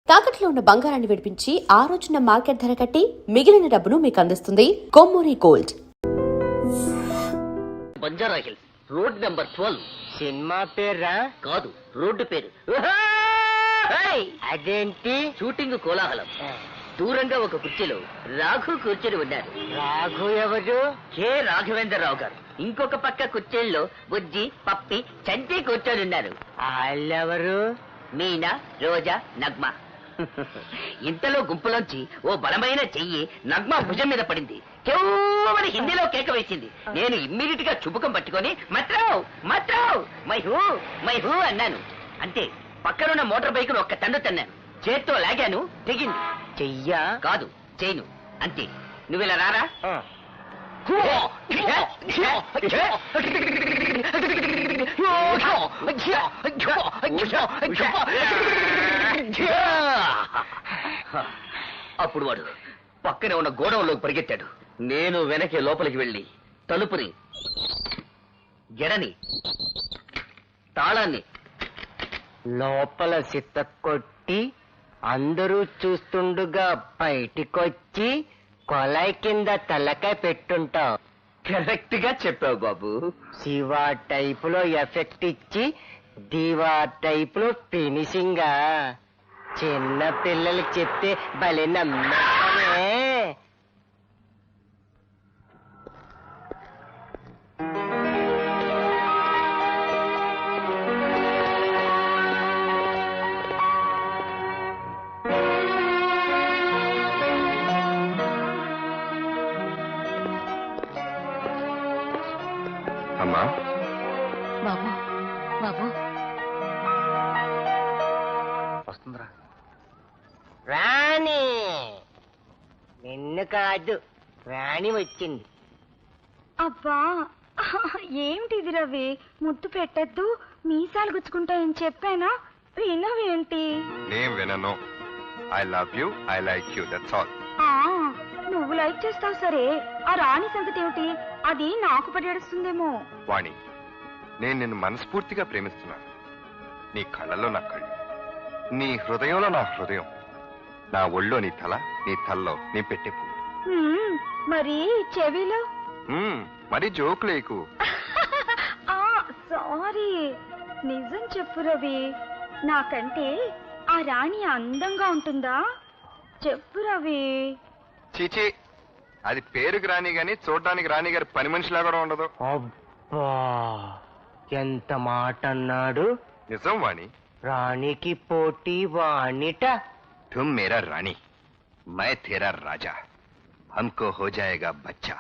తాకట్లో ఉన్న బంగారాన్ని విడిపించి ఆ రోజున మార్కెట్ ధర కట్టి మిగిలిన డబ్బును మీకు అందిస్తుంది Kommuri gold. Banjara hills road number 12. Cinema పేరా? కాదు, రోడ్డు పేరు. అదేంటి? షూటింగ్ కోలాహలం. దూరంగా ఒక కుర్చీలో రాఘు కూర్చొని ఉన్నారు. రాఘు ఎవరు? కె రాఘవేంద్రరావు గారు. ఇంకొక పక్క కుర్చీల్లో బుజ్జి, పప్పి, చంటి కూర్చొని ఉన్నారు. వాళ్ళెవరు? మీనా, రోజా, నగ్మా. ఇంతలో గుంపులోంచి ఓ బలమైన చెయ్యి నగ్మా భుజం మీద పడింది. కేవలం హిందీలో కేక వేసింది. నేను ఇమ్మీడియట్ గా చుబుకం పట్టుకొని మత్రావ్ మత్రావ్ మైహూ అన్నాను. అంతే, పక్కనున్న మోటార్ బైక్ ను ఒక్క తండ్రి తన్నాను. చేత్తో లాగాను, తెగింది. చెయ్యా? కాదు, చేయను. అంతే. నువ్విలా రారా. అప్పుడు వాడు పక్కనే ఉన్న గోడౌన్లోకి పరిగెత్తాడు. నేను వెనకే లోపలికి వెళ్లి తలుపుని, గెడని, తాళాన్ని లోపల సిత్త కొట్టి అందరూ చూస్తుండగా బయటికొచ్చి కొలాయి కింద తలకాయ పెట్టుంటావు. కరెక్ట్ గా చెప్పావు బాబు. శివ టైపులో ఎఫెక్ట్ ఇచ్చి దీవా టైపులో ఫినిషింగ్. చిన్న పిల్లలకి చెప్తే భలే నమ్మకమే. అమ్మా, బాబు బాబు వస్తుందిరా. రాణి నిన్ను కాదు, రాణి వచ్చింది. అబ్బా, ఏమిటిది రవి? ముద్దు పెట్టద్దు, మీసాలు గుచ్చుకుంటాయని చెప్పానా? వినవేంటి? నేను వినను. I love you, I like you, that's all. నువ్వు లైక్ చేస్తావు సరే, ఆ రాణి సంగతి ఏమిటి? అది నాకు పడేస్తుందేమో. వాణి, నేను నిన్ను మనస్ఫూర్తిగా ప్రేమిస్తున్నాను. నీ కళ్ళలో నా కళ్ళు, నీ హృదయంలో నా హృదయం, నా ఒళ్ళో నీ తల, నీ తల్లో నీ పెట్టే పువ్వు. మరి చెవిలో? మరి జోకు లేకు. సారీ, నిజం చెప్పు రవి. నాకంటే ఆ రాణి అందంగా ఉంటుందా? చెప్పు రవి. చీచి, అది పేరుకి రాని గాని చూడడానికి రాణి గారి పని మనిషిలా కూడా ఉండదు. అబ్బా, ఎంత మాట అన్నాడు. నిజం వాణి. రాణికి పోటీ వాణిట. तुम मेरा रानी, मैं तेरा राजा, हमको हो जाएगा बच्चा.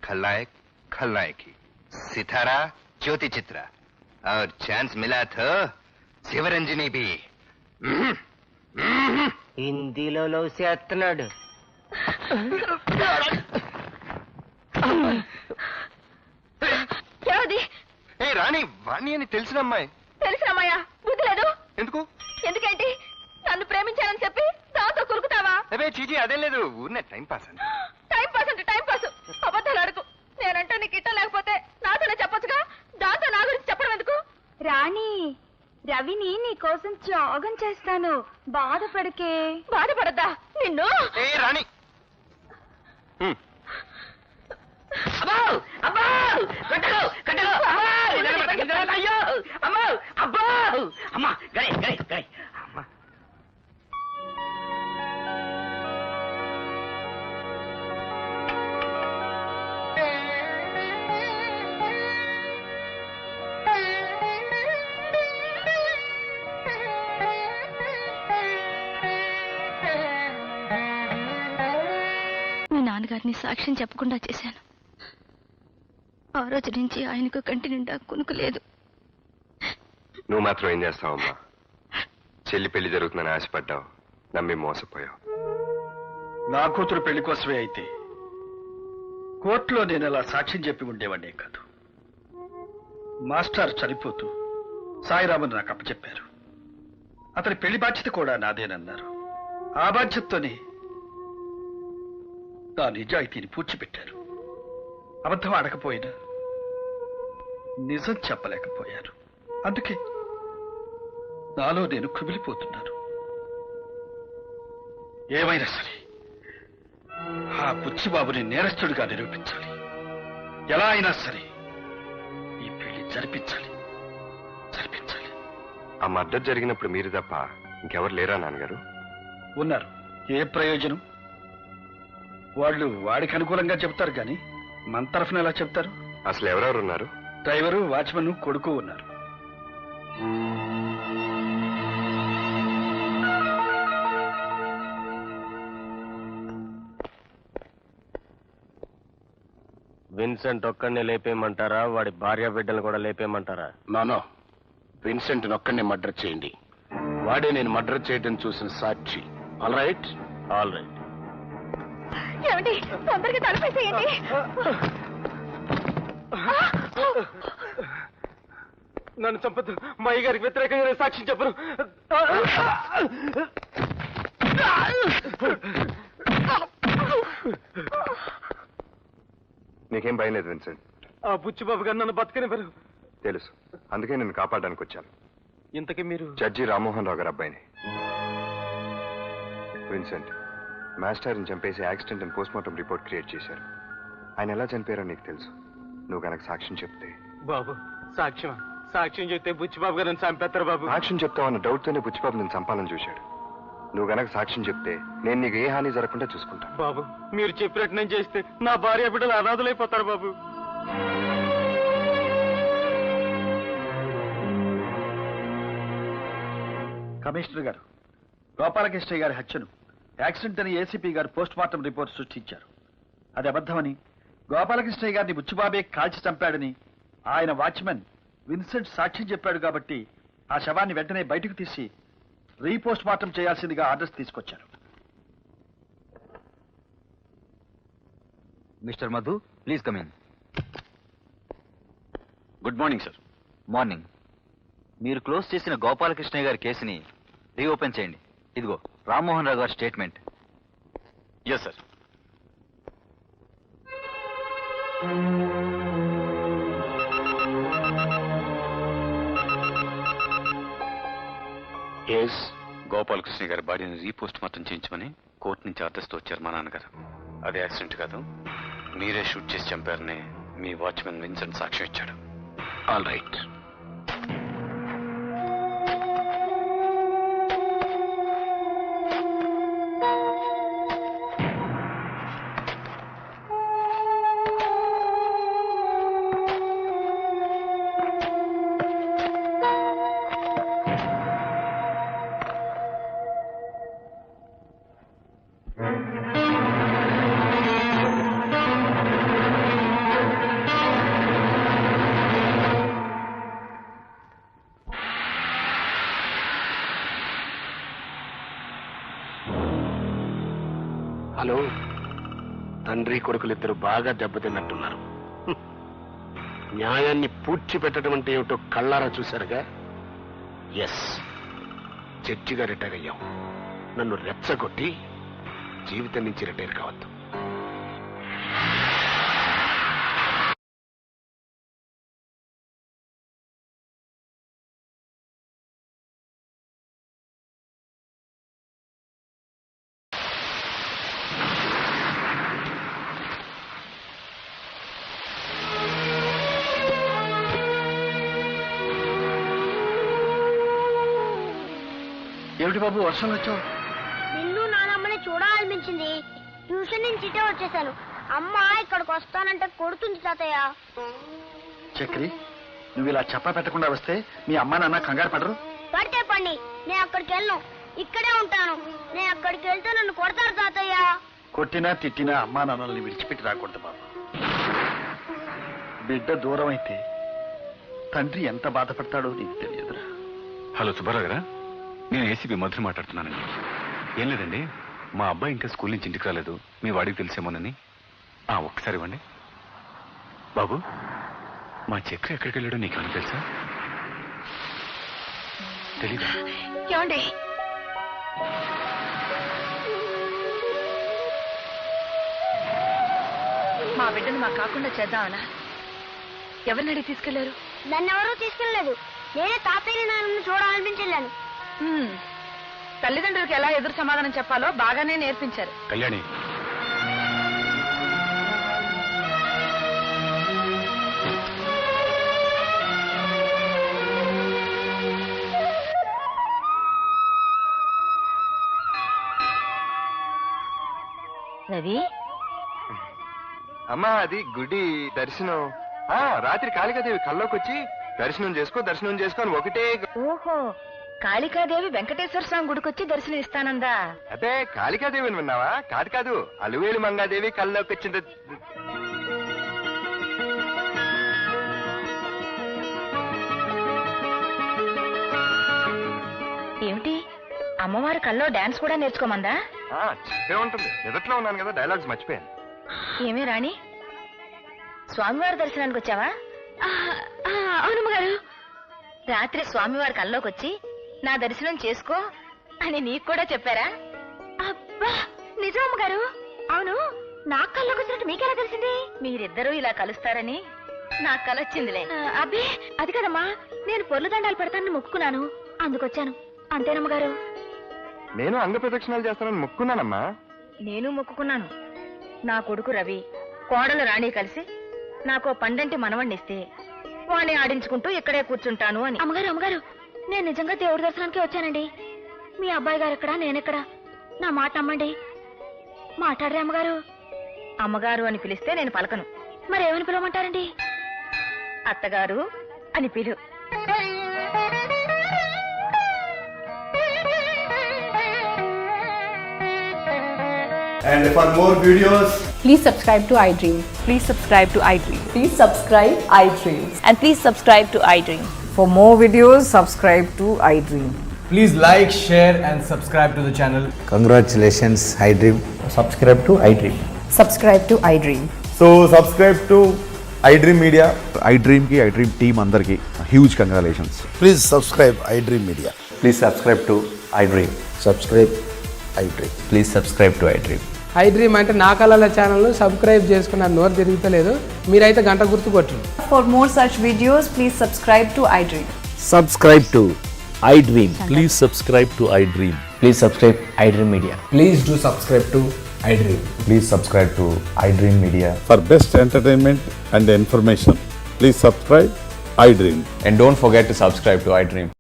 खलनायक खलनायकी, सितारा ज्योति चित्रा, और चांस मिला तो शिवरंजनी भी. హిందీలో లవ్ చేస్తున్నాడు. ఎవరిది? ఏ రాణి, వాణి అని తెలిసిన అమ్మాయి. తెలిసినమ్మాయా? బుద్ధి లేదు. ఎందుకు? ఎందుకేంటి? నన్ను ప్రేమించానని చెప్పి దాంతో కురుకుతావా? అదే చీచి, అదేం లేదు, ఊరినే టైం పాస్ అని. టైం పాస్ అంటే టైం పాస్. అబద్ధాలు అడుగు. నేనంటే నీకు ఇట్టం లేకపోతే నాతోనే చెప్పొచ్చుగా. దాంతో నా గురించి చెప్పడం ఎందుకు? రాణి, రవిని నీ కోసం త్యాగం చేస్తాను, బాధపడకే. బాధపడద్దా నిన్ను? ఏ రాణి, అమ్మో అమ్మో, కట్టలు కట్టలు, అయ్యో అమ్మో, అబ్బో అమ్మా, గడే గడే గడే అమ్మా. మీ నాన్నగారిని సాక్ష్యం చెప్పకుండా చేశాను. ఆ రోజు నుంచి ఆయనకు కంటి నిండా కునుకు లేదు. నువ్వు మాత్రం ఏం చేస్తావమ్మా? చెల్లి పెళ్లి జరుగుతుందని ఆశపడ్డావు, నమ్మి మోసపోయావు. నా కూతురు పెళ్లి కోసమే అయితే కోర్టులో నేను అలా సాక్ష్యం చెప్పి ఉండేవాడినే కాదు. మాస్టర్ చనిపోతూ సాయిరామన్ నాకు అప్పచెప్పారు. అతని పెళ్లి బాధ్యత కూడా నాదేనన్నారు. ఆ బాధ్యతతోనే నా నిజాయితీని పూడ్చిపెట్టారు. అబద్ధం ఆడకపోయినా నిజం చెప్పలేకపోయారు. అందుకే నాలో నేను కుమిలిపోతున్నాను. ఏమైనా సరే ఆ బుచ్చిబాబుని నేరస్తుడిగా నిరూపించాలి. ఎలా అయినా సరే ఈ పెళ్లి జరిపించాలి. ఆ మర్డర్ జరిగినప్పుడు మీరు తప్ప ఇంకెవరు లేరా నాన్నగారు? ఉన్నారు. ఏ ప్రయోజనం? వాళ్ళు వాడికి అనుకూలంగా చెప్తారు కానీ మన తరఫున ఎలా చెప్తారు? అసలు ఎవరెవరు ఉన్నారు? డ్రైవరు, వాచ్మన్, కొడుకు ఉన్నారు. విన్సెంట్ ఒక్కడిని లేపేయమంటారా, వాడి భార్య బిడ్డలు కూడా లేపేయమంటారా? నానో, విన్సెంట్ ఒక్కడిని మర్డర్ చేయండి. వాడే నేను మర్డర్ చేయడం చూసిన సాక్షి. All right? All right. ఏమండి, తొందరగా తలపేసేయండి. నన్ను చంపద్దు. మా అయ్యగారికి వ్యతిరేకంగా నేను సాక్ష్యం చెప్పను. నీకేం భయం లేదు విన్సెంట్? ఆ బుచ్చిబాబు గారు నన్ను బతకనివ్వరు. తెలుసు, అందుకే నిన్ను కాపాడడానికి వచ్చాను. ఇంతకీ మీరు? జడ్జి రామ్మోహన్ రావు గారు అబ్బాయిని. విన్సెంట్, మాస్టర్ని చంపేసి యాక్సిడెంట్ అని పోస్ట్మార్టం రిపోర్ట్ క్రియేట్ చేశారు. ఆయన ఎలా చనిపోయారో నీకు తెలుసు. నువ్వు కనుక సాక్ష్యం చెప్తే. బాబు, సాక్ష్యం చెప్తే బుచ్చిబాబు గారు నన్ను చంపేస్తారు బాబు. సాక్ష్యం చెప్తావన్న డౌట్తోనే బుచ్చిబాబు నేను చంపాలని చూశాడు. నువ్వు గనక సాక్ష్యం చెప్తే నేను నీకు ఏ హాని జరగకుండా చూసుకుంటా. బాబు, మీరు చెప్పినట్టు నేను చేస్తే నా భార్య బిడ్డలు అనాథలైపోతారు బాబు. కమిషనర్ గారు, గోపాలకృష్ణ గారి హత్యను యాక్సిడెంట్ అని ఏసీపీ గారు పోస్ట్ మార్టం రిపోర్ట్ సృష్టించారు. అది అబద్ధమని, గోపాలకృష్ణ గారిని బుచ్చిబాబే కాల్చి చంపాడని ఆయన వాచ్మెన్ విన్సెంట్ సాక్ష్యం చెప్పాడు. కాబట్టి ఆ శవాన్ని వెంటనే బయటకు తీసి రీపోస్ట్ మార్టం చేయాల్సిందిగా ఆర్డర్స్ తీసుకొచ్చారు. Mister Madhu, please come in. Good morning sir. Morning. మీరు క్లోజ్ చేసిన గోపాలకృష్ణయ్య గారి కేసుని రీఓపెన్ చేయండి. ఇదిగో రామ్మోహన్ రావు గారి statement. Yes sir. Yes, Gopalakrishna గారి బాడీని రీపోస్ట్ మార్టం చేయించమని కోర్టు నుంచి ఆర్డర్స్తో వచ్చారు మా నాన్నగారు. అది యాక్సిడెంట్ కాదు, మీరే షూట్ చేసి చంపారని మీ వాచ్మెన్ విన్సెంట్ సాక్ష్యం ఇచ్చాడు. All right. హలో, తండ్రి కొడుకులిద్దరు బాగా దెబ్బతిన్నట్టున్నారు. న్యాయాన్ని పూడ్చిపెట్టడం అంటే ఏమిటో కళ్ళారా చూశారుగా. ఎస్, జడ్జిగా రిటైర్ అయ్యాం. నన్ను రెచ్చగొట్టి జీవితం నుంచి రిటైర్ కావద్దు. ఏమిటి బాబు వర్షం వచ్చావు? నిన్ను నానమ్మని చూడాలనిపించింది. ట్యూషన్ నుంచి ఇటే వచ్చేసాను. అమ్మ ఇక్కడికి వస్తానంటే కొడుతుంది తాతయ్య. చక్రి, నువ్వు ఇలా చెప్పా పెట్టకుండా వస్తే మీ అమ్మా నాన్న కంగారు పడరు? పడితే పండి, నేను అక్కడికి వెళ్ళను, ఇక్కడే ఉంటాను. నేను అక్కడికి వెళ్తే నన్ను కొడతారు తాతయ్య. కొట్టినా తిట్టినా అమ్మా నాన్నల్ని విడిచిపెట్టి రాకూడదు బాబు. బిడ్డ దూరం అయితే తండ్రి ఎంత బాధపడతాడో నీకు తెలియదురా. హలో సుబ్బారావు గారా, నేను ఏసీపీ మధురు మాట్లాడుతున్నానండి. ఏం లేదండి, మా అబ్బాయి ఇంకా స్కూల్ నుంచి ఇంటికి రాలేదు. మీ వాడికి తెలిసేమోనని. ఒక్కసారి ఇవ్వండి. బాబు, మా చక్ర ఎక్కడికి వెళ్ళాడో నీకేమని తెలుసా? తెలీదా? ఏమండి, మా బిడ్డను మా కాకుండా చేద్దామనా? ఎవరిని అడిగి తీసుకెళ్లారు? నన్ను ఎవరూ తీసుకెళ్ళలేదు. నేనే తాతయ్య నాన్నని చూడాలనిపించలేను. తల్లిదండ్రులకు ఎలా ఎదురు సమాధానం చెప్పాలో బాగానే నేర్పించారు. కళ్యాణి, రవి, అమ్మా అది గుడి దర్శనం. రాత్రి కాళికాదేవి కల్లోకి వచ్చి దర్శనం చేసుకో అని ఒకటే. ఓహో, కాళికాదేవి వెంకటేశ్వర స్వామి గుడికొచ్చి దర్శనం ఇస్తానందా? అదే కాళికాదేవిని విన్నావా? కాదు, అలువేలు మంగాదేవి కల్లోకి వచ్చింది. ఏమిటి, అమ్మవారి కల్లో డాన్స్ కూడా నేర్చుకోమందా? చెప్పే ఉంటుంది, నిదట్లో ఉన్నాను కదా, డైలాగ్స్ మర్చిపోయాను. ఏమే రాణి, స్వామివారి దర్శనానికి వచ్చావా? అవునమ్మగారు. రాత్రి స్వామివారి కల్లోకి వచ్చి నా దర్శనం చేసుకో అని నీకు కూడా చెప్పారా? అబ్బా, నిజం అమ్మగారు. అవును, నాకు కల్లోకి వచ్చినట్టు మీకెలా తెలిసింది? మీరిద్దరూ ఇలా కలుస్తారని నాకు కలొచ్చిందిలే. అబ్బే, అది కదమ్మా, నేను పొర్లు దండాలు పెడతానని మొక్కుకున్నాను, అందుకొచ్చాను. అంతేనమ్మగారు. నేను అంగ ప్రదక్షిణాలు చేస్తానని మొక్కున్నానమ్మా. నేను మొక్కుకున్నాను. నా కొడుకు రవి, కోడలు రాణి కలిసి నాకు పండంటి మనవణ్ణిస్తే వాణ్ణి ఆడించుకుంటూ ఇక్కడే కూర్చుంటాను అని. అమ్మగారు, నేను నిజంగా దేవుడి దర్శనానికి వచ్చానండి. మీ అబ్బాయి గారు ఎక్కడా, నేనెక్కడా? నా మాట నమ్మండి. మాట్లాడరే అమ్మగారు. అమ్మగారు అని పిలిస్తే నేను పలకను. మరేమని పిలవమంటారండి? అత్తగారు అని పిలు. And for more videos, please subscribe to iDream. Please subscribe to iDream. Please subscribe iDream. And please subscribe to iDream. For more videos, subscribe to iDream. Please like, share and subscribe to the channel. Congratulations, iDream. Subscribe to iDream. Subscribe to iDream. So subscribe to iDream Media. iDream ki iDream team andarki huge congratulations. Please subscribe iDream Media. Please subscribe to iDream. Subscribe iDream. Please subscribe to iDream. iDream అంటే నా కళల channel subscribe చేసుకున్న నోరు తిరుగుతలేదు, మీరైతే గంట గుర్తు కొట్టండి. For more such videos, please subscribe to iDream. Subscribe to iDream. Please subscribe to iDream. Please subscribe iDream Media. Please do subscribe to iDream. Please subscribe to iDream Media. For best entertainment and information, please subscribe iDream. and don't forget to subscribe to iDream.